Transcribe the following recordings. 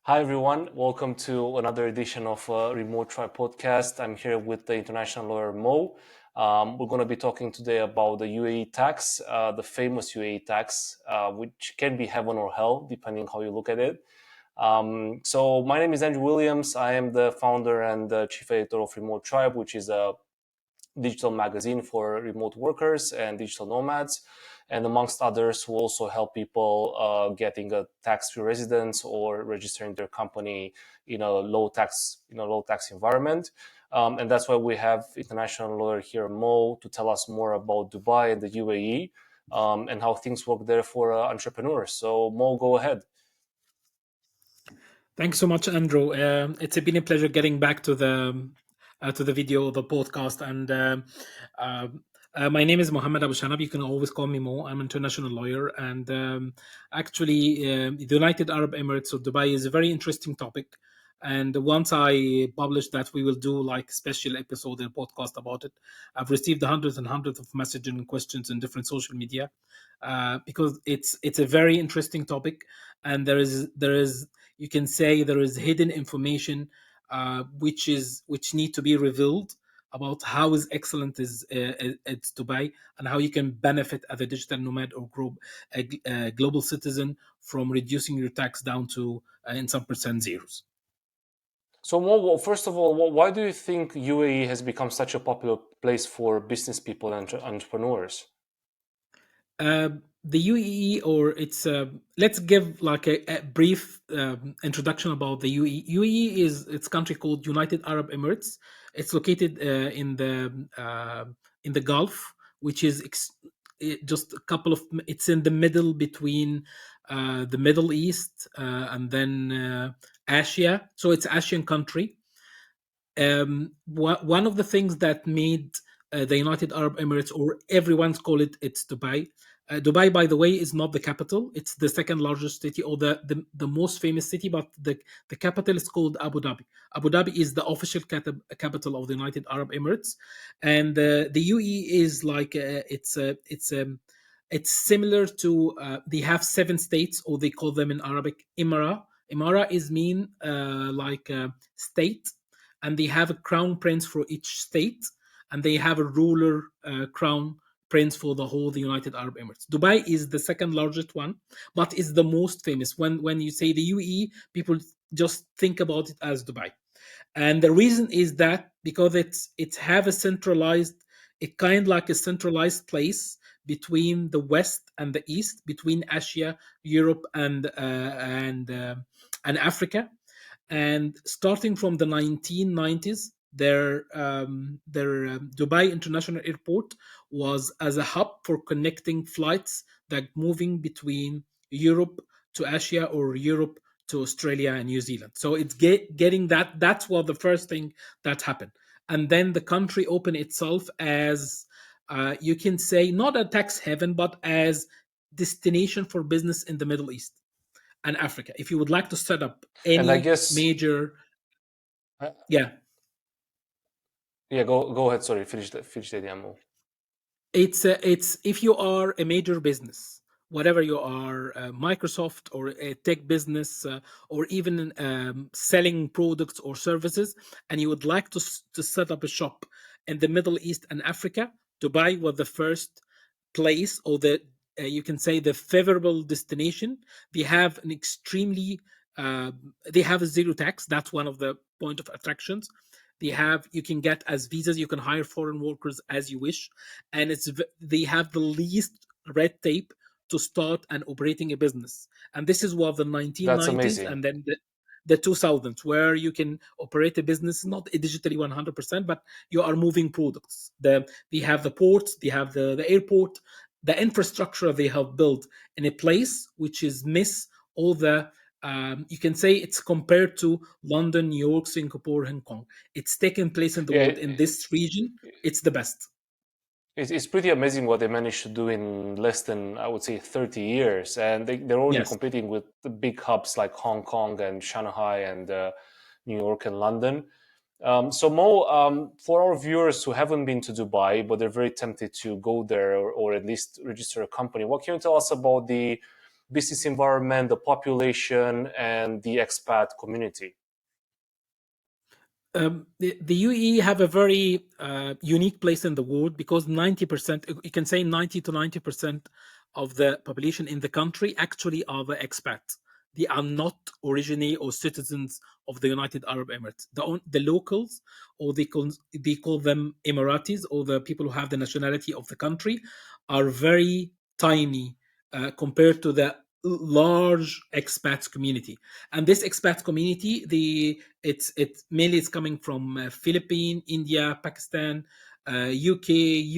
Hi, everyone. Welcome to another edition of Remote Try Podcast. I'm here with the international lawyer Mo. We're going to be talking today about the UAE tax, the famous UAE tax, which can be heaven or hell, depending how you look at it. So, my name is Andrew Williams. I am the founder and the chief editor of Remote Tribe, which is a digital magazine for remote workers and digital nomads, and amongst others, who also help people getting a tax-free residence or registering their company in a low tax environment. And that's why we have international lawyer here, Mo, to tell us more about Dubai and the UAE, and how things work there for entrepreneurs. So, Mo, go ahead. Thanks so much, Andrew. It's been a pleasure getting back to the video, the podcast, and uh, my name is Mohamed Aboshanab. You can always call me Mo. I'm an international lawyer, and actually, the United Arab Emirates or Dubai is a very interesting topic. And once I publish that, we will do like special episode and podcast about it. I've received hundreds and hundreds of messages and questions in different social media because it's a very interesting topic, and there is you can say there is hidden information which need to be revealed about how is excellent is it's Dubai, and how you can benefit as a digital nomad or a global citizen from reducing your tax down to in some percent zeros. So, Mo, well, first of all, why do you think UAE has become such a popular place for business people and entrepreneurs? Uh, the UAE, or it's let's give like a brief introduction about the UAE. UAE is its country called United Arab Emirates. It's located in the Gulf, which is just a couple of. It's in the middle between the Middle East and then Asia. So it's Asian country. One of the things that made the United Arab Emirates, or everyone's call it's Dubai. Dubai, by the way, is not the capital. It's the second largest city, or the most famous city, but the capital is called Abu Dhabi. Abu Dhabi is the official capital of the United Arab Emirates, and the UAE is like it's similar to they have seven states, or they call them in Arabic Imara. Imara is mean like state, and they have a crown prince for each state, and they have a ruler crown prince for the whole the United Arab Emirates. Dubai is the second largest one, but is the most famous. When you say the UAE, people just think about it as Dubai, and the reason is that because it's have a centralized, it kind like a centralized place between the west and the east, between Asia, Europe, and Africa. And starting from the 1990s, their Dubai International Airport was as a hub for connecting flights that moving between Europe to Asia, or Europe to Australia and New Zealand. So it's getting that. That's what the first thing that happened, and then the country opened itself as you can say not a tax haven, but as destination for business in the Middle East and Africa. If you would like to set up And I any guess, major, uh, yeah, yeah, go ahead. Sorry, finish the idea, Mo. it's if you are a major business, whatever you are, Microsoft or a tech business, or even selling products or services, and you would like to set up a shop in the Middle East and Africa, Dubai was the first place, or the you can say the favorable destination. They have an extremely they have a zero tax. That's one of the point of attractions. You can get as visas, you can hire foreign workers as you wish, and they have the least red tape to start and operating a business. And this is what the That's 1990s, amazing. and then the 2000s, where you can operate a business not digitally 100%, but you are moving products. They have the ports, they have the airport, the infrastructure they have built in a place which is miss all the you can say it's compared to London, New York, Singapore, Hong Kong. It's taken place in the Yeah, world. In this region, it's the best. it's pretty amazing what they managed to do in less than, I would say, 30 years. And they're already Yes. competing with the big hubs like Hong Kong and Shanghai and New York and London. So, Mo, for our viewers who haven't been to Dubai, but they're very tempted to go there, or at least register a company, what can you tell us about business environment, the population, and the expat community? The UAE have a very unique place in the world because 90%, you can say 90 to 90% of the population in the country actually are the expats. They are not originally or citizens of the United Arab Emirates. The locals, or they call them Emiratis, or the people who have the nationality of the country, are very tiny compared to the large expats community. And this expat community, it's mainly it's coming from Philippines, India, Pakistan, UK,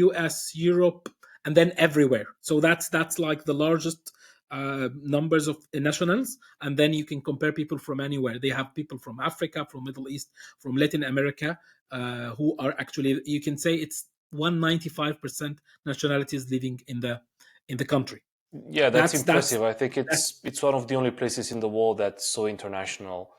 US, Europe, and then everywhere. So that's like the largest numbers of nationals. And then you can compare people from anywhere. They have people from Africa, from Middle East, from Latin America, who are actually, you can say it's 195% nationalities living in the country. Yeah, that's That's impressive. I think that's it's one of the only places in the world that's so international.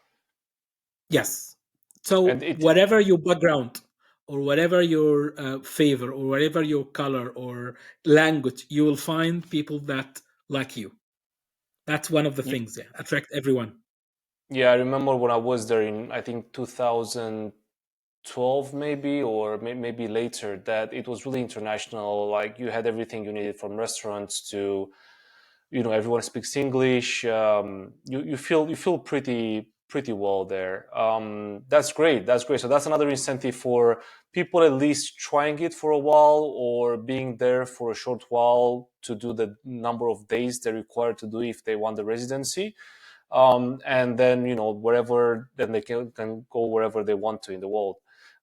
Yes. And So it whatever your background, or whatever your favor, or whatever your color or language, you will find people that like you. That's one of the y- things. Yeah, attract everyone. yeah, I remember when I was there in, I think, 2012 maybe, or maybe later, that it was really international. Like, you had everything you needed, from restaurants to, everyone speaks English. You feel pretty well there. That's great. That's great. So that's another incentive for people at least trying it for a while, or being there for a short while, to do the number of days they're required to do if they want the residency. And then, wherever, then they can go wherever they want to in the world.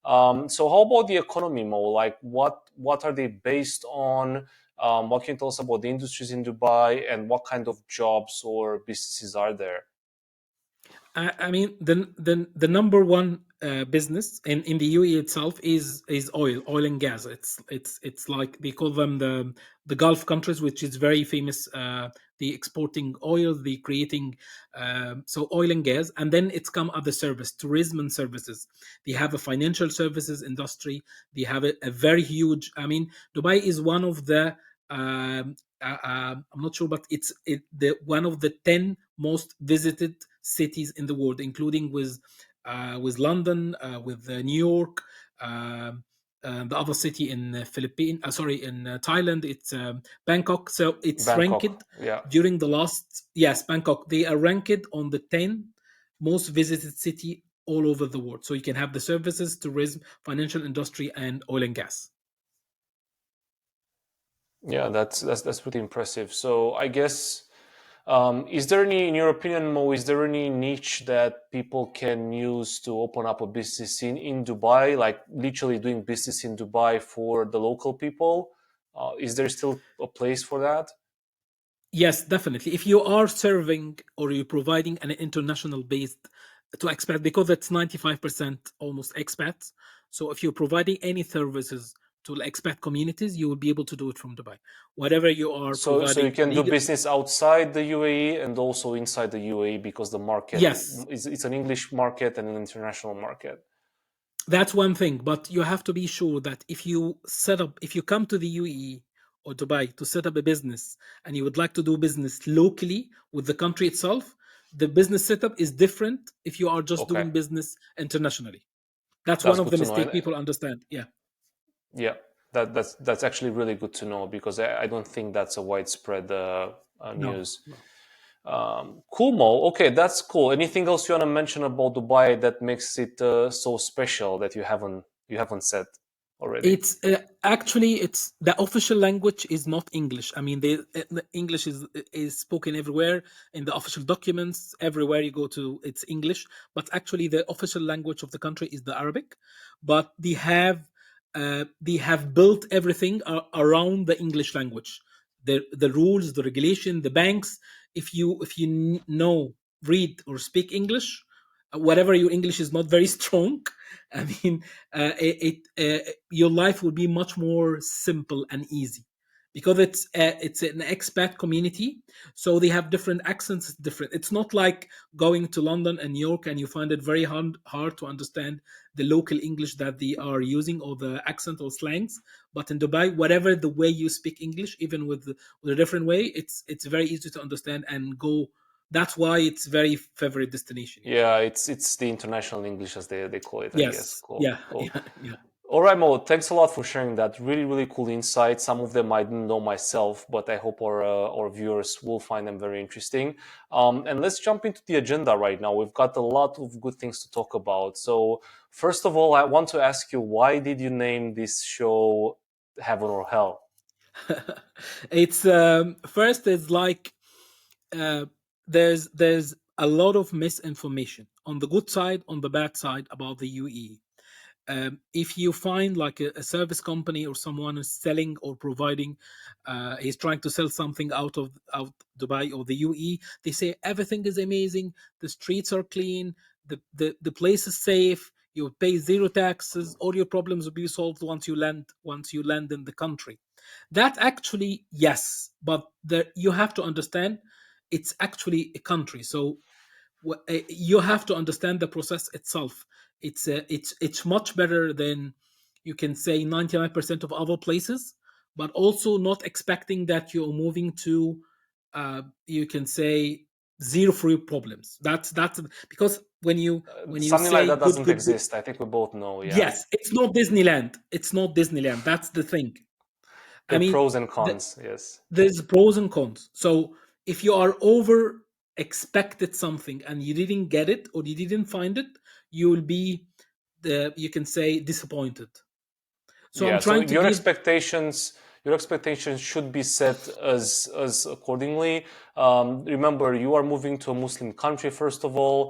So how about the economy, Mo? Like, what are they based on? What can you tell us about the industries in Dubai, and what kind of jobs or businesses are there? I mean, the number one business in the UAE itself is oil and gas. It's like they call them the Gulf countries, which is very famous. The exporting oil, the creating so oil and gas, and then it's come other service, tourism and services. They have a financial services industry. They have a very huge. I mean, Dubai is one of the I'm not sure, but the one of the 10 most visited cities in the world, including with London, with New York, the other city in Philippines. Sorry, in Thailand, it's Bangkok. So it's ranked Bangkok, yeah. during the last, yes, Bangkok. They are ranked on the 10 most visited city all over the world. So you can have the services, tourism, financial industry, and oil and gas. Yeah, that's pretty impressive. So I guess, is there any, in your opinion, Mo, is there any niche that people can use to open up a business in Dubai, like literally doing business in Dubai for the local people? Is there still a place for that? Yes, definitely. If you are serving or you're providing an international based to expat, because it's 95% almost expats. So if you're providing any services to expat communities, you will be able to do it from Dubai. Whatever you are So you providing can do legal. business outside the UAE and also inside the UAE, because the market Yes, is, it's an English market and an international market. that's one thing, but you have to be sure that if you come to the UAE or Dubai to set up a business and you would like to do business locally with the country itself, the business setup is different if you are just Okay, doing business internationally. That's one that's of good the to know. mistake And people understand. Yeah, yeah, that's actually really good to know, because I don't think that's a widespread no, news. no. Cool, Mo. Okay, that's cool. Anything else you want to mention about Dubai that makes it so special that you haven't said already? It's actually it's the official language is not English. I mean, the English is spoken everywhere in the official documents. Everywhere you go to, it's English. But actually, the official language of the country is the Arabic. But they have built everything around the English language. The rules, the regulation, the banks. If you know, read or speak English, whatever your English is not very strong. I mean, your life will be much more simple and easy because it's an expat community, so they have different accents. Different. It's not like going to London and New York and you find it very hard to understand the local English that they are using or the accent or slangs. But in Dubai, whatever the way you speak English, even with a different way, it's very easy to understand and go. That's why it's very favorite destination. Yeah. Yeah, it's the international English as they call it, I guess. Yes. Cool, Yeah. cool. Yeah. Yeah. All right, Mo, thanks a lot for sharing that. Really, really cool insights. Some of them I didn't know myself, but I hope our viewers will find them very interesting. And let's jump into the agenda right now. We've got a lot of good things to talk about. So, first of all, I want to ask you, why did you name this show Heaven or Hell? It's first. It's like uh, there's a lot of misinformation on the good side, on the bad side about the UAE. If you find like a service company or someone is selling or providing, he's trying to sell something out Dubai or the UAE, they say everything is amazing, the streets are clean, the place is safe, you pay zero taxes, all your problems will be solved once you land in the country. That actually, yes, but you have to understand it's actually a country. So you have to understand the process itself. It's much better than, you can say, 99% of other places, but also not expecting that you're moving to, you can say, zero free problems. That's because when you Something like say that good, doesn't good, good, exist. I think we both know, yeah. yes, it's not Disneyland. It's not Disneyland. That's the thing. I There are mean, pros and cons, yes. there's pros and cons. So if you are over expected something and you didn't get it or you didn't find it, you will be, you can say, disappointed. So I'm Yeah, so trying to give. your expectations should be set as accordingly. Remember, you are moving to a Muslim country first of all.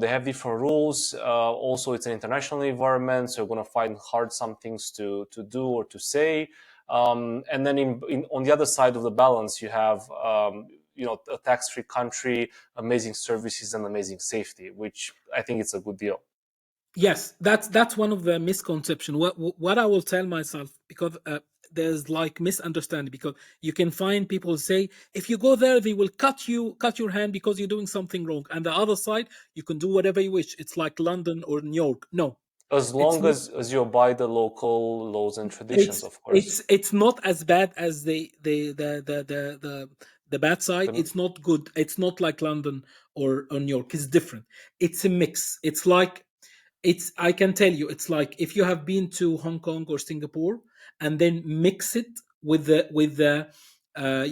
They have different rules. Also, it's an international environment, so you're going to find hard some things to do or to say. And then on the other side of the balance, you have a tax-free country, amazing services, and amazing safety, which I think it's a good deal. Yes, that's one of the misconception. What I will tell myself, because there's like misunderstanding, because you can find people say if you go there they will cut your hand because you're doing something wrong, and the other side you can do whatever you wish. It's like London or New York. No, As it's long not. as you abide the local laws and traditions, of course. It's not as bad as the bad side. The, It's not good. It's not like London or New York. It's different. It's a mix. It's like, it's, I can tell you, it's like if you have been to Hong Kong or Singapore and then mix it with the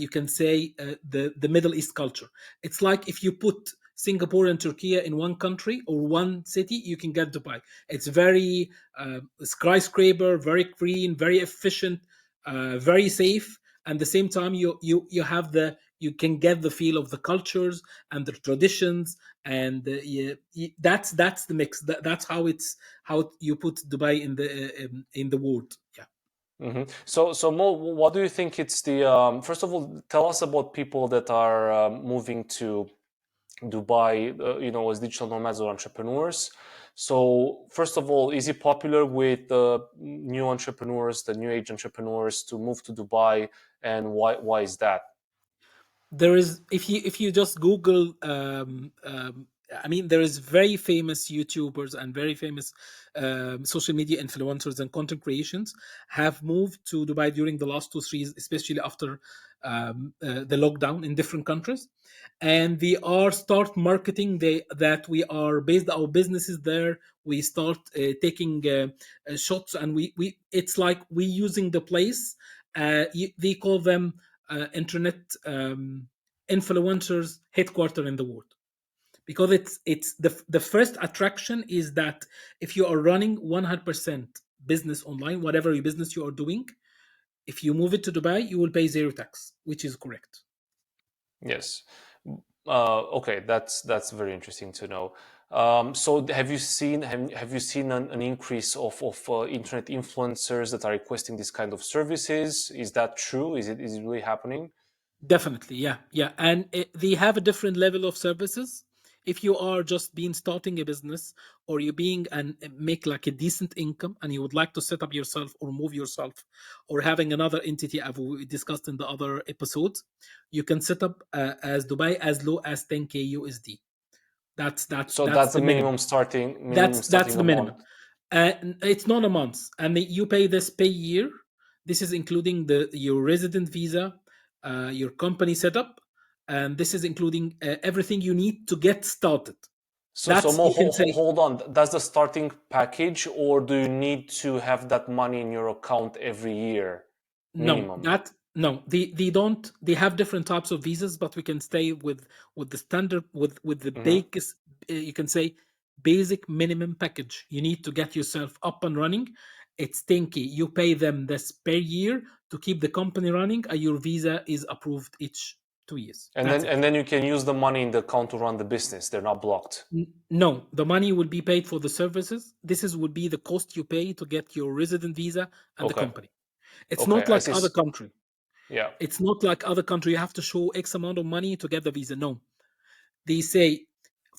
you can say, the Middle East culture. It's like if you put Singapore and Turkey in one country or one city, you can get Dubai. It's very skyscraper, very clean, very efficient, very safe. And the same time, you have the, you can get the feel of the cultures and the traditions, and that's the mix. That's how it's, how you put Dubai in the world. Yeah. so Mo, what do you think it's the first of all, tell us about people that are moving to Dubai, as digital nomads or entrepreneurs. So first of all, is it popular with the new entrepreneurs, the new age entrepreneurs to move to Dubai, and why is that? There is, if you just Google, I mean, there is very famous YouTubers and very famous social media influencers and content creations have moved to Dubai during the last 2 3 years, especially after the lockdown in different countries, and they are start marketing that we are based our businesses there. We start taking shots, and we it's like we using the place. They call them internet influencers headquarter in the world, because it's the first attraction is that if you are running 100% business online, whatever your business you are doing, if you move it to Dubai, you will pay zero tax, which is correct. Yes. Okay, that's very interesting to know. So have you seen an increase of internet influencers that are requesting this kind of services? Is that true? Is it really happening? Definitely, yeah, yeah, and they have a different level of services. If you are just being starting a business, or you being and make like a decent income, and you would like to set up yourself or move yourself, or having another entity, as we discussed in the other episodes, you can set up as Dubai as low as 10K USD. That's So that's the the minimum. minimum starting That's the minimum. amount. It's not a month, and you pay this per year. This is including your resident visa, your company setup, and this is including everything you need to get started. So That's, Mo, you can say, hold on. That's the starting package, or do you need to have that money in your account every year, no. minimum? That no, they don't. They have different types of visas, but we can stay with the standard, with the Hmm. biggest. You can say basic minimum package you need to get yourself up and running. It's 10K. You pay them this per year to keep the company running, and your visa is approved each 2 years. And That's then it. you can use the money in the account to run the business. They're not blocked. No, the money will be paid for the services. Would be the cost you pay to get your resident visa and the Okay. company. It's Okay. not I like see. other country. Yeah. It's not like other country. You have to show X amount of money to get the visa. No, they say,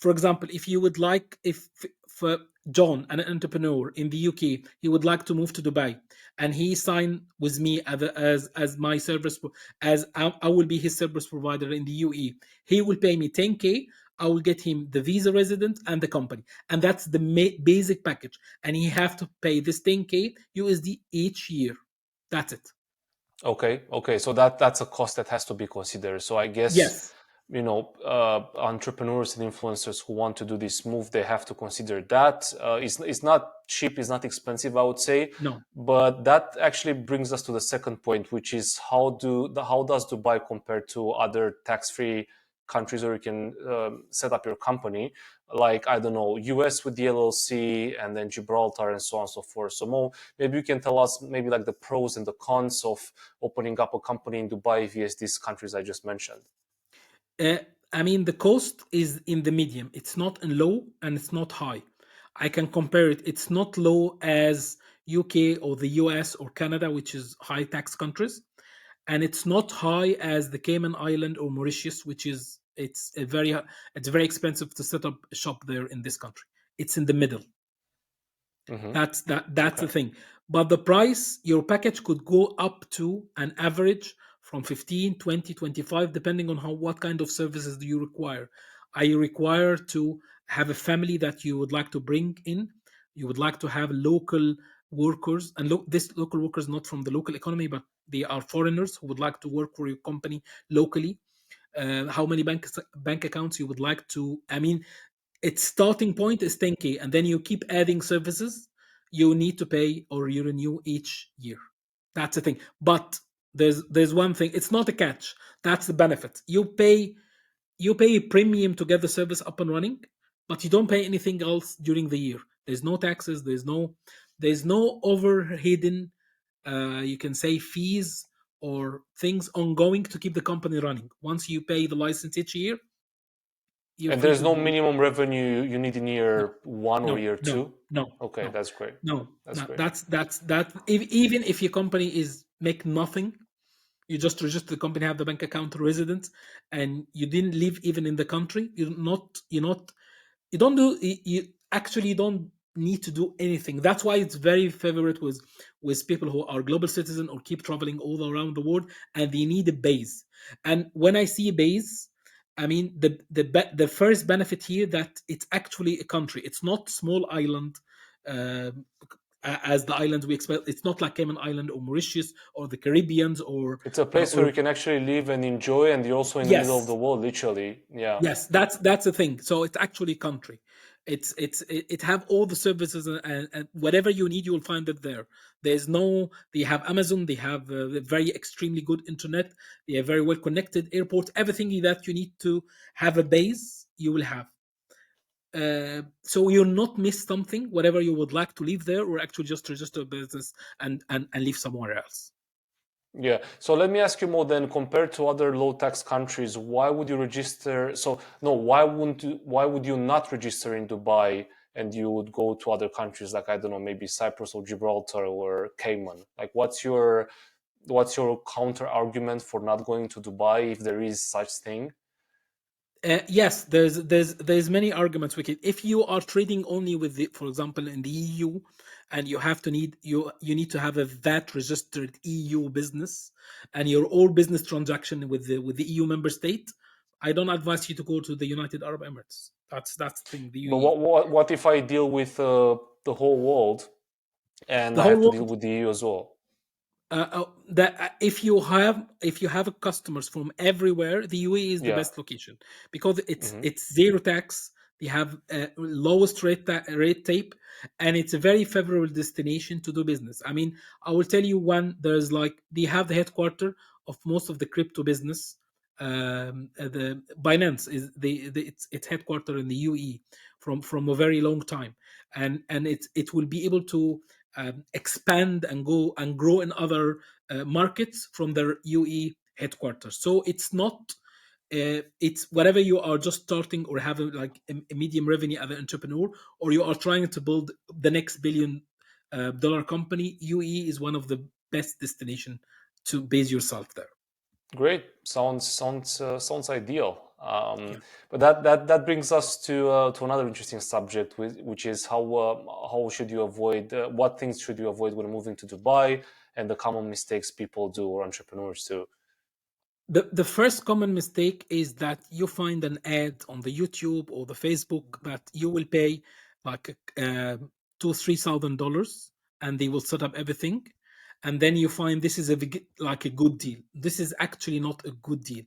for example, if you would like, if for John, an entrepreneur in the UK, he would like to move to Dubai, and he signed with me as my service, as I will be his service provider in the UAE. He will pay me 10K. I will get him the visa resident and the company, and that's the basic package. And he have to pay this 10K USD each year. That's it. Okay. Okay. So that's a cost that has to be considered. So I guess, Yes. entrepreneurs and influencers who want to do this move, they have to consider that. It's not cheap, it's not expensive, I would say. No. But that actually brings us to the second point, which is how does Dubai compare to other tax-free countries where you can set up your company, like, I don't know, US with the LLC, and then Gibraltar, and so on and so forth. So Mo, maybe you can tell us maybe like the pros and the cons of opening up a company in Dubai vs these countries I just mentioned. Uh, I mean, the cost is in the medium. It's not in low and it's not high. I can compare it. It's not low as UK or the US or Canada, which is high tax countries, and it's not high as the Cayman Island or Mauritius, which is it's very expensive to set up a shop there in this country. It's in the middle. Hmm. That's the Okay. thing. But the price, your package could go up to an average from 15, 20, 25, depending on what kind of services do you require. Are you required to have a family that you would like to bring in? You would like to have local workers, and this local workers not from the local economy, but they are foreigners who would like to work for your company locally. How many bank accounts you would like to? I mean, its starting point is 10K, and then you keep adding services you need to pay or you renew each year. That's the thing. But there's one thing. It's not a catch. That's the benefit. You pay a premium to get the service up and running, but you don't pay anything else during the year. There's no taxes. There's no overhidden, you can say, fees or things ongoing to keep the company running. Once you pay the license each year, you're And free there's to no do. minimum revenue you need in No, year one or no, year no, two? no, Okay, no, that's great. no, That's no. great. That. Even if your company is make nothing, you just register the company, have the bank account resident, and you didn't live even in the country. You don't do. You actually don't need to do anything. That's why it's very favorite with people who are global citizen or keep traveling all around the world, and they need a base. And when I see a base, I mean the first benefit here that it's actually a country. It's not small island. um as the islands we expect, it's not like Cayman Island or Mauritius or the Caribbeans or It's a place where or you can actually live and enjoy, and you're also in the middle of the yes. world, literally. Yeah. Yes, that's the thing. So it's actually country. It have all the services, and whatever you need, you will find it there. There's no. They have Amazon. They have very extremely good internet. They are very well connected airport. Everything that you need to have a base, you will have. So you'll not miss something. Whatever you would like to leave there, or actually just register a business and live somewhere else. Yeah. So let me ask you more then, compared to other low tax countries, why would you register? So no, why would you not register in Dubai and you would go to other countries like, I don't know, maybe Cyprus or Gibraltar or Cayman? Like, what's your counter argument for not going to Dubai if there is such thing? Yes, there's many arguments we can. If you are trading only with for example, in the EU, and you need to have a VAT registered EU business, and your all business transaction with the EU member state, I don't advise you to go to the United Arab Emirates. That's the thing. The But UAE. what if I deal with the whole world, and The I have whole to deal world. with the EU as well. That if you have customers from everywhere, the UAE is the Yeah. best location because Hmm. it's zero tax. They have lowest rate tape, and it's a very favorable destination to do business. I mean, I will tell you one. There's like they have the headquarter of most of the crypto business. The Binance is it's headquarter in the UAE from a very long time, and it will be able to expand and go and grow in other markets from their UE headquarters. So it's not it's whatever you are just starting or having like a medium revenue as an entrepreneur, or you are trying to build the next billion dollar company. UE is one of the best destination to base yourself there. Great. Sounds ideal. Yeah. But that brings us to another interesting subject, which is how should you avoid what things should you avoid when moving to Dubai, and the common mistakes people do or entrepreneurs do. The first common mistake is that you find an ad on the YouTube or the Facebook that you will pay like $2,000-3,000, and they will set up everything, and then you find this is like a good deal. This is actually not a good deal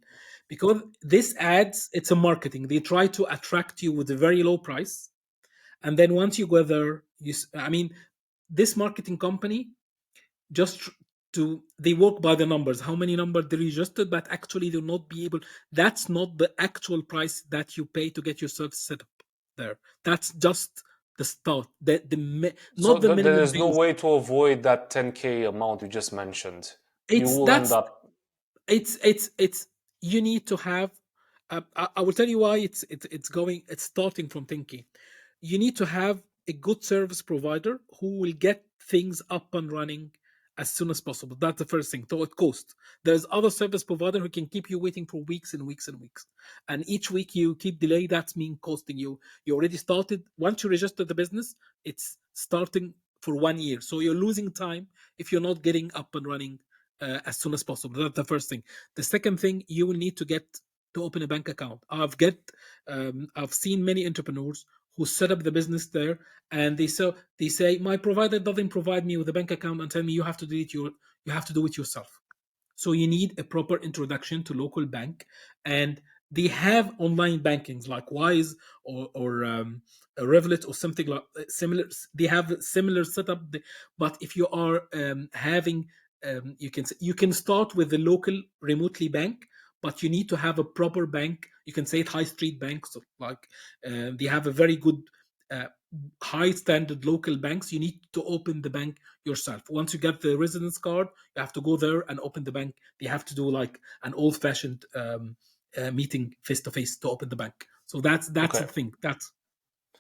because this ads, it's a marketing. They try to attract you with a very low price, and then once you go there, I mean, this marketing company just to they work by the numbers, how many numbers they registered, but actually they'll not be able. That's not the actual price that you pay to get yourself set up there. That's just the start, So not the there minimum is no base. way to avoid that 10K amount you just mentioned. You It's will end that's up. it's you need to have I will tell you why it's starting from thinking. You need to have a good service provider who will get things up and running as soon as possible. That's the first thing. So it costs. There's other service provider who can keep you waiting for weeks and weeks and weeks, and each week you keep delay, that's mean costing you. You already started. Once you register the business, it's starting for 1 year, so you're losing time if you're not getting up and running as soon as possible. That's the first thing. The second thing, you will need to get to open a bank account. I've seen many entrepreneurs who set up the business there, and they say my provider doesn't provide me with a bank account and tell me you have to do it yourself. So you need a proper introduction to local bank, and they have online bankings like Wise or a Revolut or something like similar. They have similar setup, but if you are having you can start with the local remotely bank, but you need to have a proper bank. You can say it high street banks, so like they have a very good uh, high standard local banks. You need to open the bank yourself. Once you get the residence card, you have to go there and open the bank. You have to do like an old fashioned meeting face to face to open the bank. So that's the Okay. thing. That's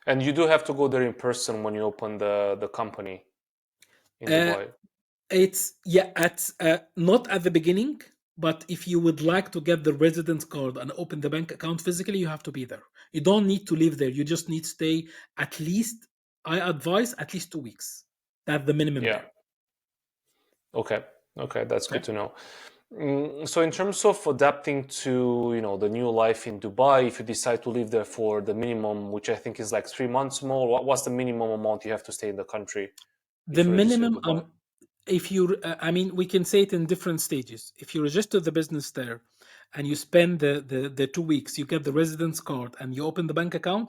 And you do have to go there in person when you open the company in uh, Dubai. it's yeah at not at the beginning, but if you would like to get the residence card and open the bank account physically, you have to be there. You don't need to live there. You just need to stay at least. I advise at least 2 weeks. That's the minimum Yeah. there. Okay. Okay, that's good Okay. to know. So in terms of adapting to, the new life in Dubai, if you decide to live there for the minimum, which I think is like 3 months more, what's the minimum amount you have to stay in the country The if you register in minimum, Dubai? if you, I mean, we can say it in different stages. If you register the business there and you spend the 2 weeks, you get the residence card and you open the bank account,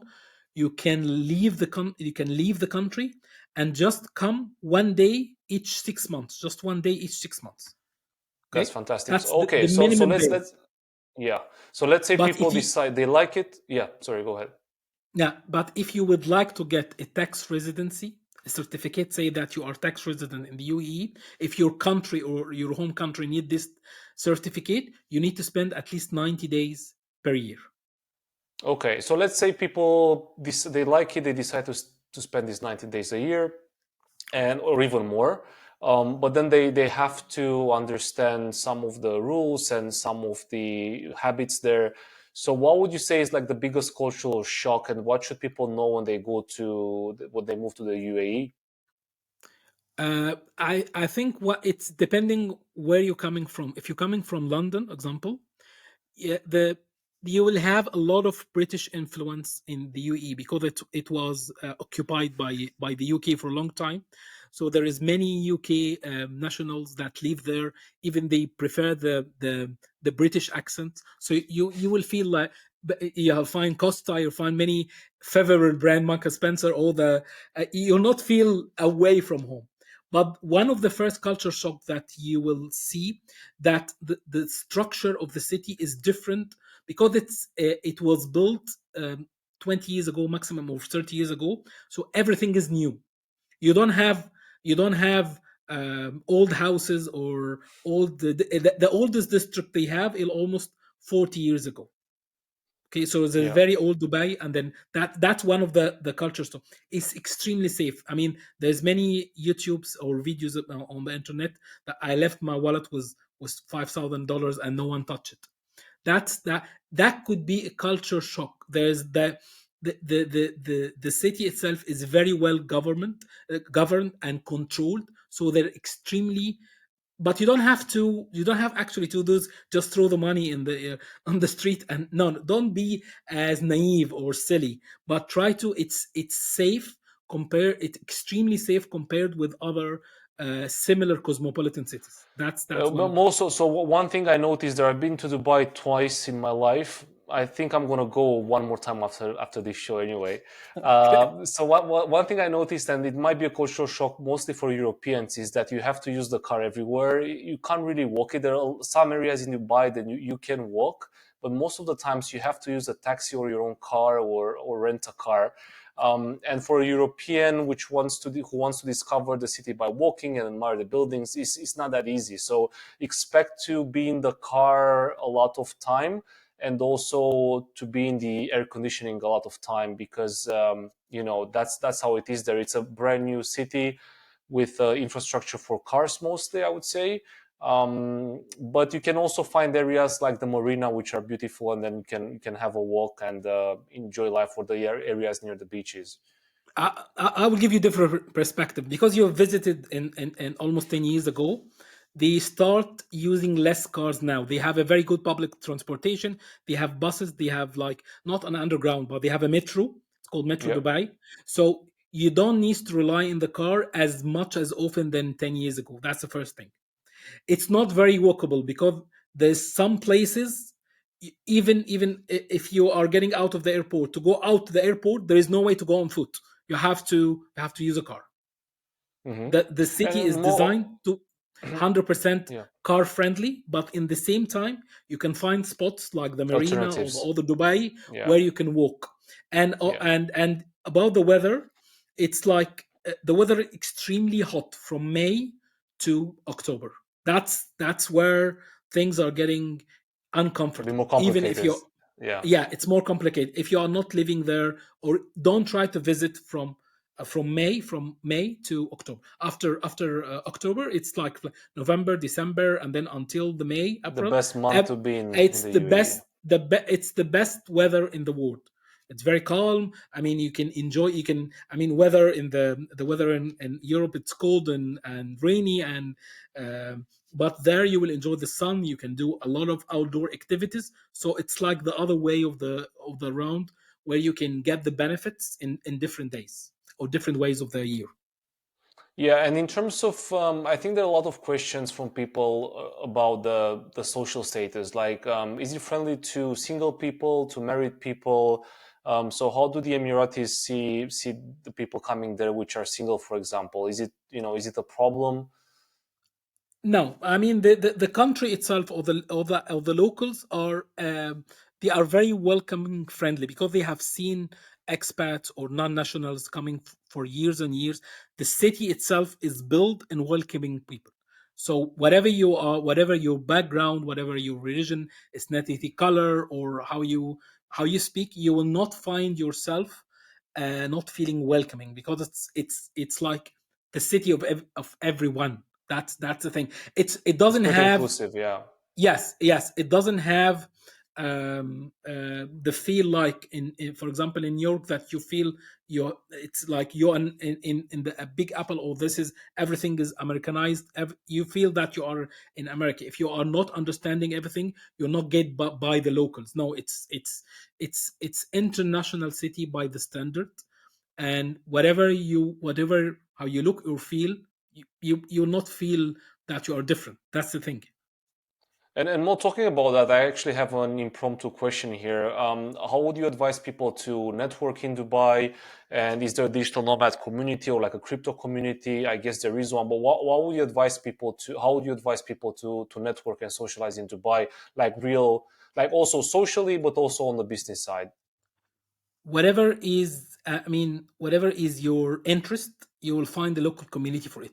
you can leave the country and just come 1 day each 6 months, just 1 day each 6 months. That's Okay. fantastic. That's So, okay, the so minimum let's base. yeah. So let's say But people if you, decide they like it. Yeah, sorry, go ahead. Yeah, but if you would like to get a tax residency, a certificate say that you are tax resident in the UAE, if your country or your home country need this certificate, you need to spend at least 90 days per year. Okay, so let's say people they like it, they decide to spend these 90 days a year, and or even more. But then they have to understand some of the rules and some of the habits there. So what would you say is like the biggest cultural shock, and what should people know when they when they move to the UAE? I think what it's depending where you're coming from. If you're coming from London, example, yeah, you will have a lot of British influence in the UAE because it was occupied by the UK for a long time. So there is many UK nationals that live there. Even they prefer the British accent. So you will feel like you'll find Costa, you'll find many favorite brand, Marcus Spencer. All the you'll not feel away from home. But one of the first culture shock that you will see that the structure of the city is different because it was built 20 years ago maximum, or 30 years ago, so everything is new. You don't have old houses, or old the oldest district they have is almost 40 years ago. Okay, so it's a Yeah. very old Dubai, and then that's one of the culture stuff. It's extremely safe. I mean, there's many YouTubes or videos on the internet that I left my wallet was $5,000 and no one touched it. That could be a culture shock. There's the city itself is very well governed and controlled, so they're extremely. But you don't have actually to do just throw the money in the on the street, and no, don't be as naive or silly, but try to. It's safe. It's extremely safe compared with other similar cosmopolitan cities. That's one But of them. also, so one thing I noticed there, I've been to Dubai twice in my life. I think I'm gonna go one more time after this show anyway. So one thing I noticed, and it might be a cultural shock mostly for Europeans, is that you have to use the car everywhere. You can't really walk it. There are some areas in Dubai that you can walk, but most of the times you have to use a taxi or your own car, or rent a car. And for a European who wants to discover the city by walking and admire the buildings, it's not that easy. So expect to be in the car a lot of time, and also to be in the air conditioning a lot of time, because that's how it is there. It's a brand new city with infrastructure for cars mostly, I would say. But you can also find areas like the marina, which are beautiful, and then you can have a walk and enjoy life for the areas near the beaches. I will give you different perspective because you visited in almost 10 years ago. They start using less cars now. They have a very good public transportation. They have buses. They have like not an underground, but they have a metro. It's called Metro Yeah. Dubai. So you don't need to rely in the car as much as often than 10 years ago. That's the first thing. It's not very walkable because there's some places, if you are getting out of the airport, to go out to the airport there is no way to go on foot. You have to use a car. Hmm. The city And is designed more. to 100% Yeah. car friendly, but in the same time you can find spots like the marina or Alternatives. all the Dubai Yeah. where you can walk. and uh, Yeah. and and about the weather, it's like the weather is extremely hot from May to October. That's where things are getting A bit uncomfortable, more even if complicated. you're. Yeah. Yeah, it's more complicated if you are not living there, or don't try to visit from May to October. After October, it's like November, December, and then until the May, The April. best month to be in It's the the UAE. best. It's the best weather in the world. It's very calm. I mean, you can enjoy. You can. I mean, weather in the weather in Europe, it's cold and rainy, but there you will enjoy the sun. You can do a lot of outdoor activities. So it's like the other way of the round, where you can get the benefits in different days or different ways of the year. Yeah, and in terms of, I think there are a lot of questions from people about the social status. Like, is it friendly to single people, to married people? So, how do the Emiratis see the people coming there, which are single, for example? Is it a problem? No, I mean the country itself, or the locals are, they are very welcoming, friendly, because they have seen expats or non-nationals coming for years and years. The city itself is built in welcoming people. So whatever you are, whatever your background, whatever your religion, ethnicity, color, or how you speak, you will not find yourself not feeling welcoming, because it's like the city of everyone. That's the thing. It It's doesn't pretty have. inclusive, yeah. Yes, it doesn't have the feel like for example in New York, that you feel it's like you're in the a Big Apple, or this is everything is Americanized. You feel that you are in America. If you are not understanding everything, you're not get by the locals. No, it's international city by the standard, and whatever how you look or feel, you'll not feel that you are different. That's the thing. And more talking about that, I actually have an impromptu question here. How would you advise people to network in Dubai? And is there a digital nomad community or like a crypto community? I guess there is one, but what would you advise people to? How would you advise people to network and socialize in Dubai, like real, like also socially, but also on the business side? Whatever is whatever is your interest, you will find the local community for it.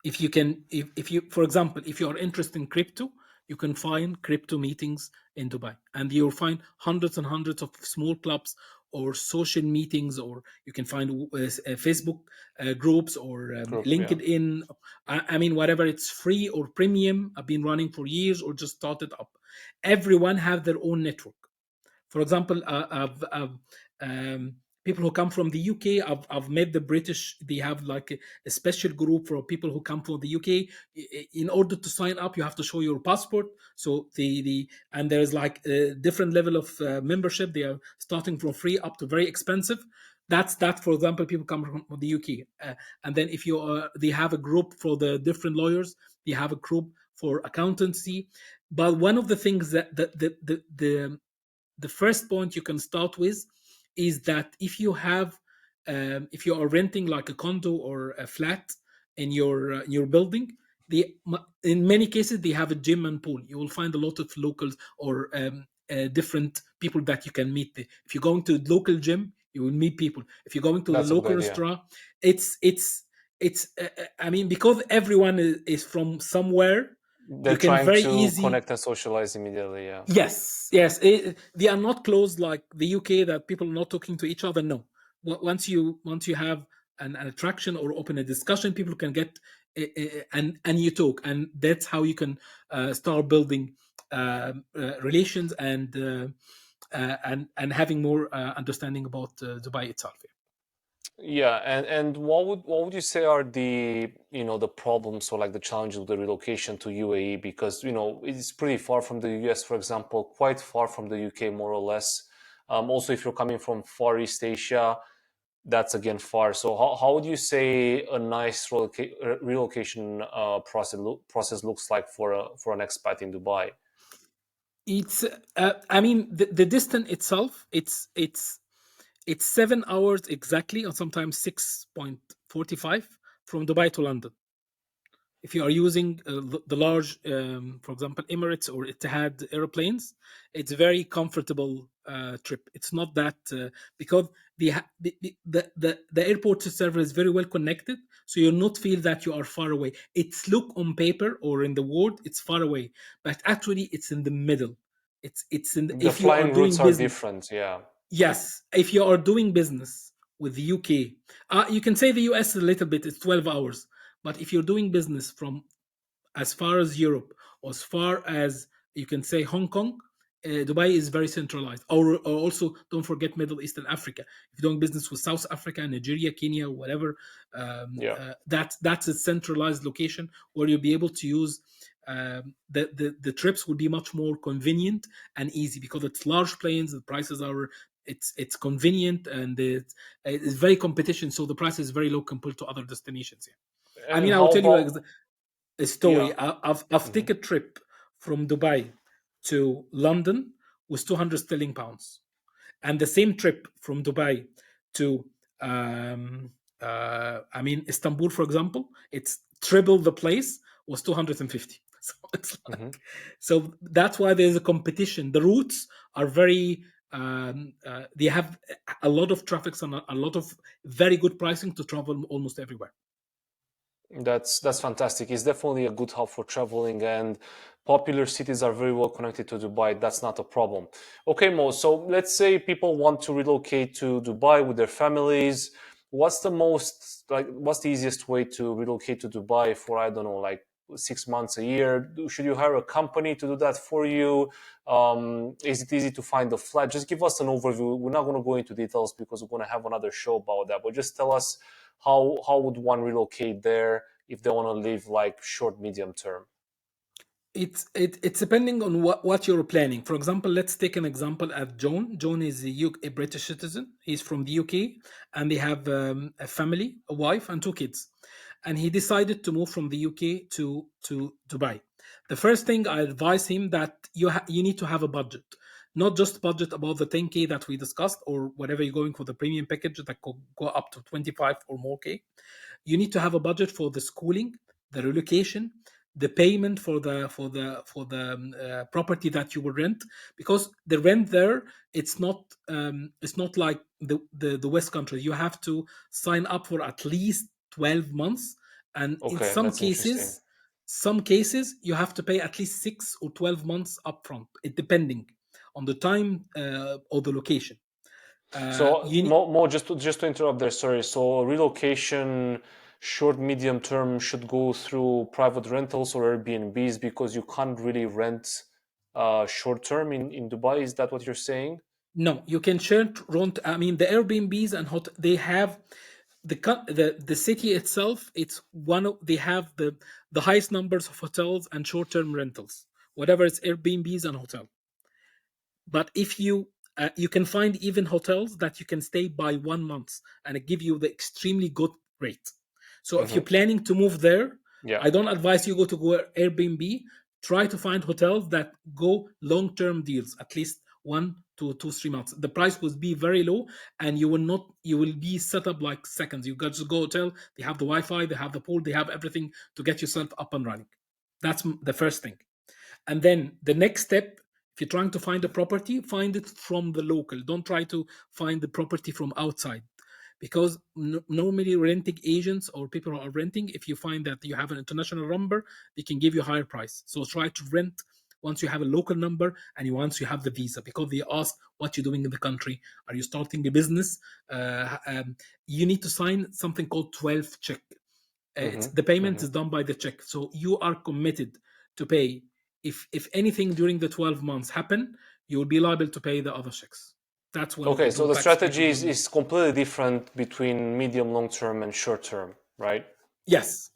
If you can, if you, for example, if you are interested in crypto, you can find crypto meetings in Dubai, and you'll find hundreds and hundreds of small clubs or social meetings, or you can find Facebook groups, or Group, yeah. LinkedIn. Whatever, it's free or premium, I've been running for years or just started up. Everyone have their own network. For example, people who come from the UK, I've met the British. They have like a special group for people who come from the UK. In order to sign up, you have to show your passport. So and there's like a different level of membership. They are starting from free up to very expensive. That's that. For example, people come from the UK, and then if you they have a group for the different lawyers. They have a group for accountancy. But one of the things that the first point you can start with is that if you are renting like a condo or a flat in your building, they, in many cases, they have a gym and pool. You will find a lot of locals or different people that you can meet there. If you're going to the local gym, you will meet people. If you're going to the That's a good local idea. restaurant, because everyone is from somewhere, They're you can trying very to easy. connect and socialize immediately. Yeah. Yes, yes. They are not closed like the UK, that people are not talking to each other. No, once you have an attraction or open a discussion, people can get and you talk, and that's how you can start building relations and having more understanding about Dubai itself. Yeah, and what would you say are the the problems or like the challenges with the relocation to UAE, because it's pretty far from the US, for example, quite far from the UK, more or less. Also, if you're coming from Far East Asia, that's again far. So how would you say a nice relocation process looks like for an expat in Dubai? It's the distance itself, it's 7 hours exactly, or sometimes 6.45 from Dubai to London. If you are using the large, for example, Emirates or Etihad airplanes, it's a very comfortable trip. It's not that because the airport server is very well connected, so you'll not feel that you are far away. It's look on paper or in the world, it's far away, but actually it's in the middle. It's in The if you are flying routes doing are business. different, yeah. Yes, if you are doing business with the UK, you can say the US a little bit. It's 12 hours, but if you're doing business from as far as Europe or as far as you can say Hong Kong, Dubai is very centralized. Or also, don't forget Middle East and Africa. If you're doing business with South Africa, Nigeria, Kenya, whatever, Yeah. that's a centralized location where you'll be able to use. The trips will be much more convenient and easy because it's large planes. The prices are it's convenient, and it's very competition, so the price is very low compared to other destinations. Yeah. And I will how tell you about a yeah. story. I've Mhm. taken a trip from Dubai to London with 200 sterling pounds, and the same trip from Dubai to um, Istanbul, for example, it's triple the place, was 250. So it's Mhm. like, so that's why there's a competition. The routes are very they have a lot of traffic and a lot of very good pricing to travel almost everywhere. That's fantastic. It's definitely a good hub for traveling, and popular cities are very well connected to Dubai. That's not a problem. Okay, Mo. So let's say people want to relocate to Dubai with their families. What's the easiest way to relocate to Dubai for, I don't know, like 6 months, a year? Should you hire a company to do that for you? Is it easy to find a flat? Just give us an overview. We're not going to go into details because we're going to have another show about that, but just tell us how would one relocate there if they want to live like short, medium term? It's depending on what you're planning. For example, let's take an example of John. John is a British citizen. He's from the UK, and they have a family, a wife, and two kids. And he decided to move from the UK to Dubai. The first thing I advise him that you need to have a budget, not just budget about the 10k that we discussed or whatever you're going for the premium package that could go up to 25 or more k. You need to have a budget for the schooling, the relocation, the payment for the property that you will rent, because the rent there, it's not like the West country. You have to sign up for at least 12 months, and in Okay, some that's interesting. cases, you have to pay at least 6 or 12 months upfront, it depending on the time or the location. So You more just to interrupt there, sorry. So relocation, short, medium term should go through private rentals or Airbnbs because you can't really rent short term in Dubai. Is that what you're saying? No, you can share rent. I mean, the Airbnbs and they have the city itself. It's one of they have the highest numbers of hotels and short term rentals, whatever it's Airbnbs and hotel. But if you can find even hotels that you can stay by 1 month and it give you the extremely good rate. So if you're planning to move there, Yeah. I don't advise you go Airbnb. Try to find hotels that go long-term deals, at least 1 to 2, 3 months. The price will be very low, and you will be set up like seconds. You got to go hotel. They have the Wi-Fi, they have the pool, they have everything to get yourself up and running. That's the first thing. And then the next step, if you're trying to find a property, find it from the local. Don't try to find the property from outside, because normally renting agents or people who are renting, if you find that you have an international number, they can give you a higher price. So try to rent once you have a local number and once you have the visa, because they ask what you're doing in the country. Are you starting a business? You need to sign something called 12 check. The payment is done by the check, so you are committed to pay. If anything during the 12 months happen, you will be liable to pay the other checks. That's one of the Okay, so the drawbacks strategy people is, don't know. is completely different between medium, long term, and short term, right? Yes,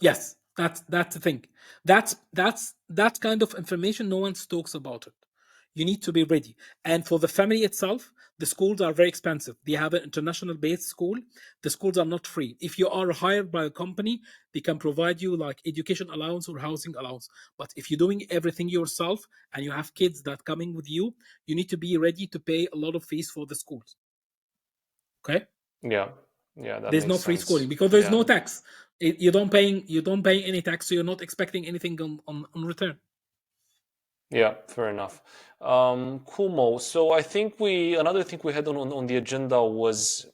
that's the thing. That kind of information no one talks about it. You need to be ready. And for the family itself, the schools are very expensive. They have an international based school. The schools are not free. If you are hired by a company, they can provide you like education allowance or housing allowance. But if you're doing everything yourself and you have kids that coming with you, you need to be ready to pay a lot of fees for the schools. Okay? Yeah, yeah, that There's makes no free schooling sense. because there's Yeah, no tax. You don't pay any tax, so you're not expecting anything on return. yeah, fair enough. Cool, Mo. So I think another thing we had on the agenda was,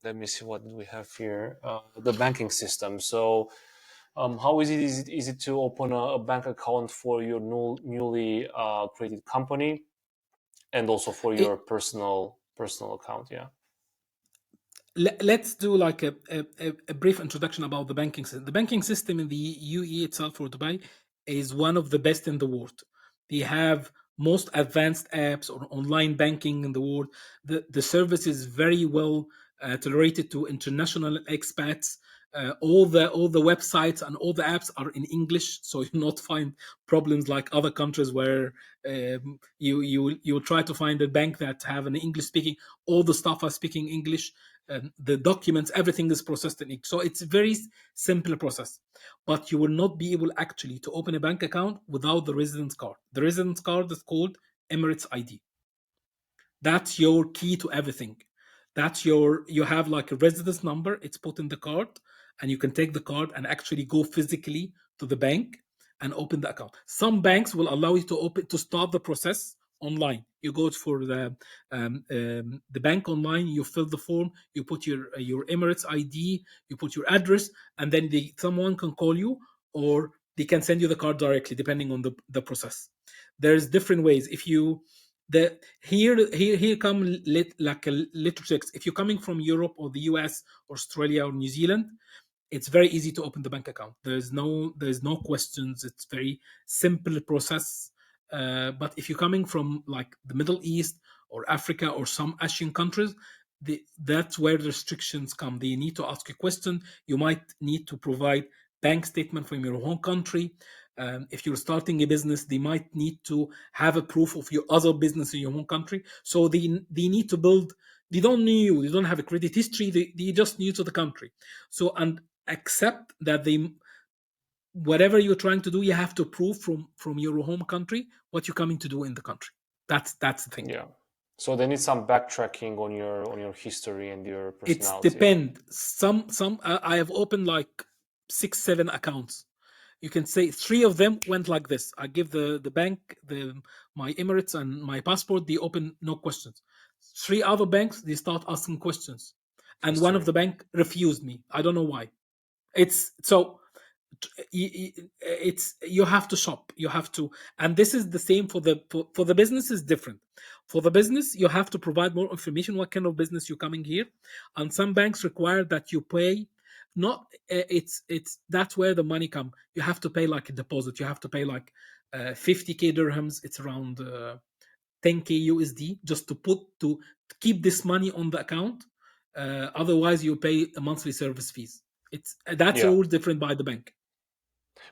let me see what we have here, the banking system. So how is it to open a bank account for your newly created company and also for your It, personal account? Yeah. let's do like a brief introduction about the banking system. The banking system in the UAE itself, for Dubai, is one of the best in the world. They have most advanced apps or online banking in the world. The service is very well tolerated to international expats. All the websites and all the apps are in English, so you not find problems like other countries where you try to find a bank that have an English speaking. All the staff are speaking English. The documents, everything is processed in English. So it's a very simple process. But you will not be able actually to open a bank account without the residence card. The residence card is called Emirates ID. That's your key to everything. You have like a residence number, it's put in the card, and you can take the card and actually go physically to the bank and open the account. Some banks will allow you to start the process online. You go for the bank online, you fill the form, you put your Emirates ID, you put your address, and then someone can call you, or they can send you the card directly, depending on the process. There's different ways. If you the here come like a little tricks. If you're coming from Europe or the US or Australia or New Zealand, it's very easy to open the bank account. There's no questions. It's very simple process. But if you're coming from like the Middle East or Africa or some Asian countries, that's where the restrictions come. They need to ask a question. You might need to provide bank statement from your home country. If you're starting a business, they might need to have a proof of your other business in your home country. So they need to build. They don't know you. They don't have a credit history. They just new to the country. So and accept that they whatever you're trying to do, you have to prove from your home country what you're coming to do in the country. That's the thing. Yeah. So they need some backtracking on your history and your It's personality. depend. Some I have opened like 6-7 accounts. You can say 3 of them went like this. I give the bank my Emirates and my passport. They open no questions. 3 other banks they start asking questions, and one of History. the bank refused me. I don't know why. It's so it's you have to shop, you have to, and this is the same for the business is different. For the business you have to provide more information what kind of business you're coming here, and some banks require that you pay not it's that's where the money come. You have to pay like a deposit. You have to pay like 50k dirhams. It's around 10k USD just to keep this money on the account. Otherwise you pay a monthly service fees. It's that's a Yeah. rule different by the bank.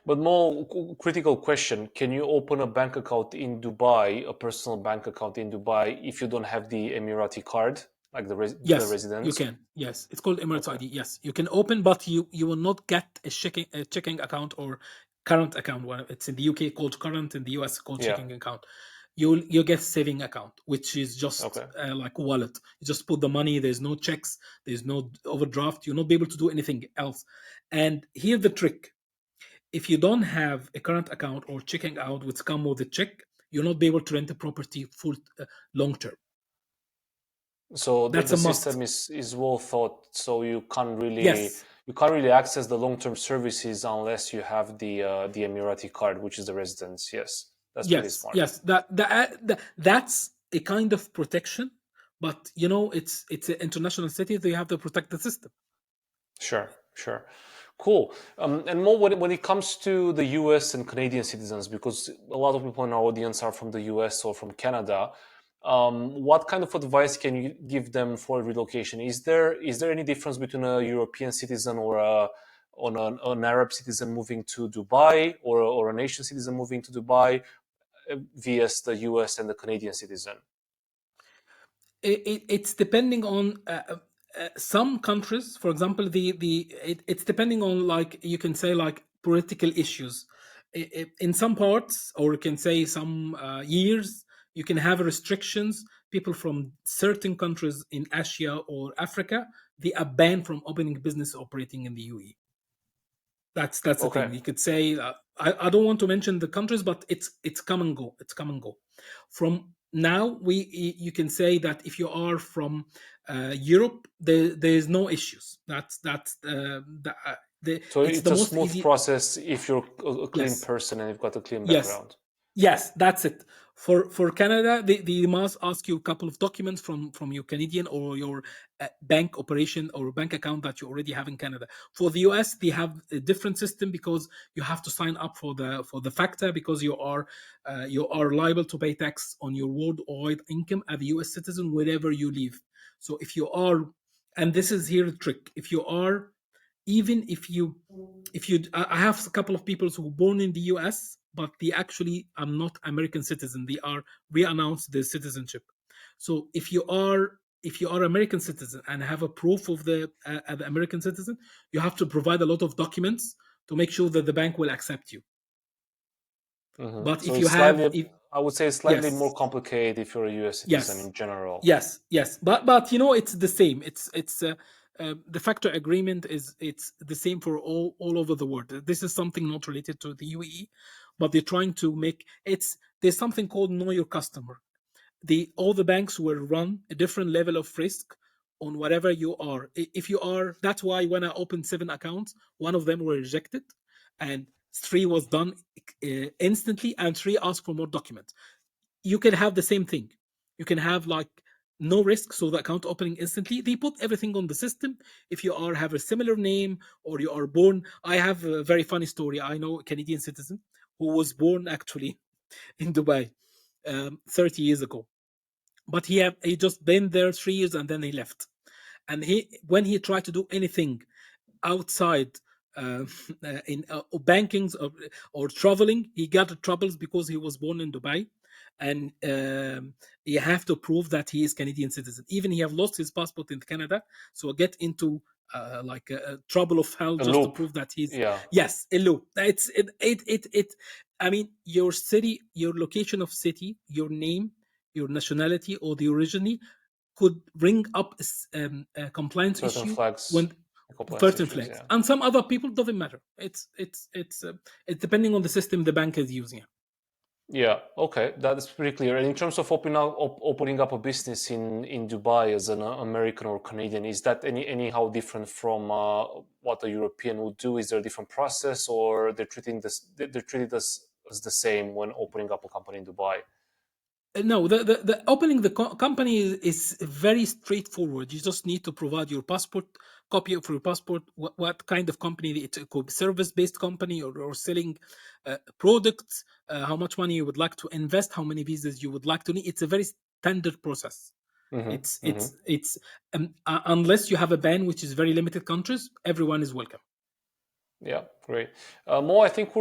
But more critical question, can you open a bank account in Dubai, a personal bank account in Dubai, if you don't have the Emirati card, like the Yes, you residence? can. Yes, it's called Emirates Okay. ID. Yes, you can open, but you will not get a checking account or current account. Well, it's in the UK called current, in the US called Yeah. checking account. You'll get saving account, which is just Okay. like a wallet. You just put the money. There's no checks. There's no overdraft. You'll not be able to do anything else. And here's the trick: if you don't have a current account or checking out, which come with a check, you'll not be able to rent a property full long term. So That's the a must. system is well thought, so Yes. you can't really access the long-term services unless you have the Emirati card, which is the residence. Yes. That's pretty Yes, smart. yes, that's a kind of protection, but it's an international city. They have to protect the system. Sure, sure. Cool. And more when it comes to the US and Canadian citizens, because a lot of people in our audience are from the US or from Canada, what kind of advice can you give them for relocation? Is there any difference between a European citizen or an Arab citizen moving to Dubai or an Asian citizen moving to Dubai vs the US and the Canadian citizen? It's depending on some countries. For example, it's depending on, like, you can say, like, political issues. In some parts, or you can say some years, you can have restrictions. People from certain countries in Asia or Africa, they are banned from opening business operating in the UAE. That's the Okay. thing. You could say I don't want to mention the countries, but it's come and go. It's come and go. From now, you can say that if you are from Europe, there is no issues. So It's it's the a most smooth easy. process if you're a clean Yes, person and you've got a clean yes. background. Yes, that's it. For Canada, they must ask you a couple of documents from your Canadian or your bank operation or bank account that you already have in Canada. For the US, they have a different system because you have to sign up for the FACTA, because you are liable to pay tax on your worldwide income as a US citizen wherever you live. So if you are, and this is here the trick, if you are, even if you I have a couple of people who were born in the US, but they actually are not American citizen. They are re-announced their citizenship. So if you are American citizen and have a proof of the American citizen, you have to provide a lot of documents to make sure that the bank will accept you. But So if you it's have, slightly, if I would say, slightly more yes, complicated if you're a US citizen yes, in general. yes, but it's the same. It's the factor agreement is it's the same for all over the world. This is something not related to the UAE, but they're trying to make it's there's something called know your customer. All the banks will run a different level of risk on whatever you are. If you are, that's why when I opened 7 accounts, one of them were rejected, and 3 was done instantly, and 3 asked for more documents. You can have the same thing. You can have like no risk, so the account opening instantly. They put everything on the system. If you have a similar name or you are born, I have a very funny story. I know a Canadian citizen who was born actually in Dubai 30 years ago, but he just been there 3 years and then he left. And when he tried to do anything outside uh, in bankings or traveling, he got troubles because he was born in Dubai, and you have to prove that he is Canadian citizen. Even he have lost his passport in Canada, so get into like a trouble of hell A just to loop. prove that he's Yeah. yes, a loop. It. I mean, your city, your location of city, your name, your nationality, or the origin could bring up a compliance Certain issue flags, when compliance certain issues. flags, Yeah. and some other people doesn't matter. It's depending on the system the bank is using. Yeah, okay, that is pretty clear. And in terms of opening up a business in Dubai as an American or Canadian, is that anyhow different from what a European would do? Is there a different process, or they're treated as the same when opening up a company in Dubai? No, the opening the company is very straightforward. You just need to provide your passport, copy of your passport, what kind of company it could be, service-based company or selling products, how much money you would like to invest, how many visas you would like to need. It's a very standard process. It's Mm-hmm, mm-hmm. it's it's unless you have a ban, which is very limited countries, everyone is welcome. Yeah, great. Mo, I think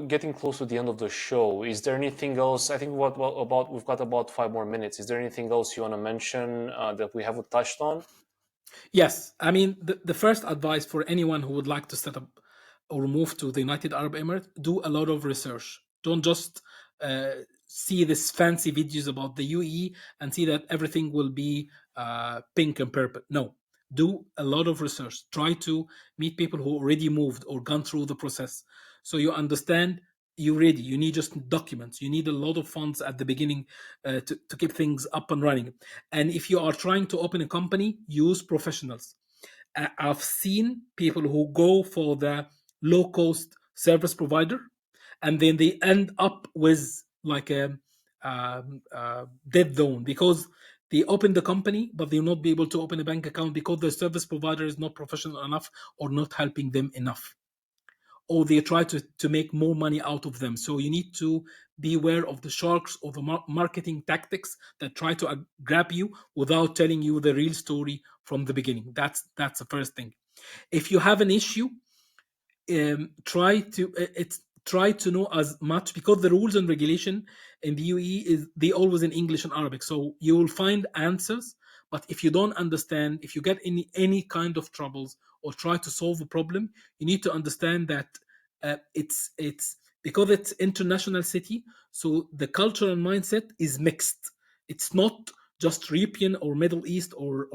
getting close to the end of the show. Is there anything else? I think we've got about 5 more minutes. Is there anything else you want to mention that we haven't touched on? Yes, I mean the first advice for anyone who would like to set up or move to the United Arab Emirates: do a lot of research. Don't just uh, see this fancy videos about the UAE and see that everything will be pink and purple. No, do a lot of research. Try to meet people who already moved or gone through the process, so you understand. You're ready. You need just documents. You need a lot of funds at the beginning to keep things up and running. And if you are trying to open a company, use professionals. I've seen people who go for the low cost service provider and then they end up with like a dead zone because they open the company but they'll not be able to open a bank account because the service provider is not professional enough or not helping them enough, or they try to make more money out of them. So you need to be aware of the sharks or the marketing tactics that try to grab you without telling you the real story from the beginning. That's the first thing. If you have an issue, try to know as much, because the rules and regulation in the UAE is they always in English and Arabic, so you will find answers. But if you don't understand, if you get any kind of troubles or try to solve a problem, you need to understand that it's because it's international city, so the cultural mindset is mixed. It's not just European or Middle East or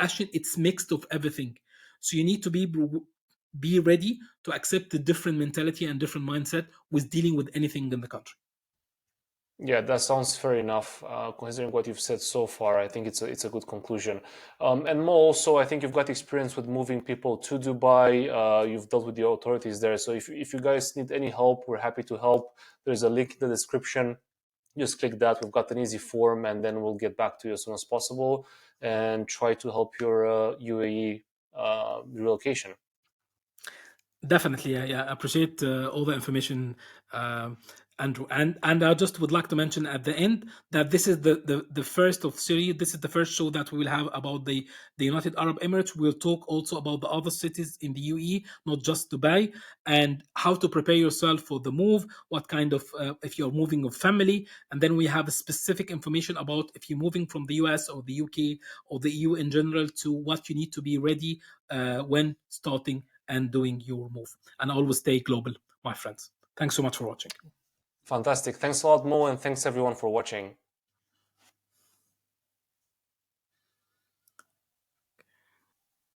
Asian. It's mixed of everything. So you need to be ready to accept the different mentality and different mindset with dealing with anything in the country. Yeah, that sounds fair enough. Considering what you've said so far, I think it's a good conclusion. And Mo, also, I think you've got experience with moving people to Dubai. You've dealt with the authorities there. So if you guys need any help, we're happy to help. There's a link in the description. Just click that. We've got an easy form, and then we'll get back to you as soon as possible and try to help your UAE relocation. Definitely, yeah. I appreciate all the information, Andrew. And I just would like to mention at the end that this is the first of series. This is the first show that we will have about the United Arab Emirates. We'll talk also about the other cities in the UAE, not just Dubai, and how to prepare yourself for the move. What kind of if you're moving with family, and then we have specific information about if you're moving from the US or the UK or the EU in general, to what you need to be ready when starting and doing your move. And always stay global, my friends. Thanks so much for watching. Fantastic. Thanks a lot, Mo, and thanks everyone for watching.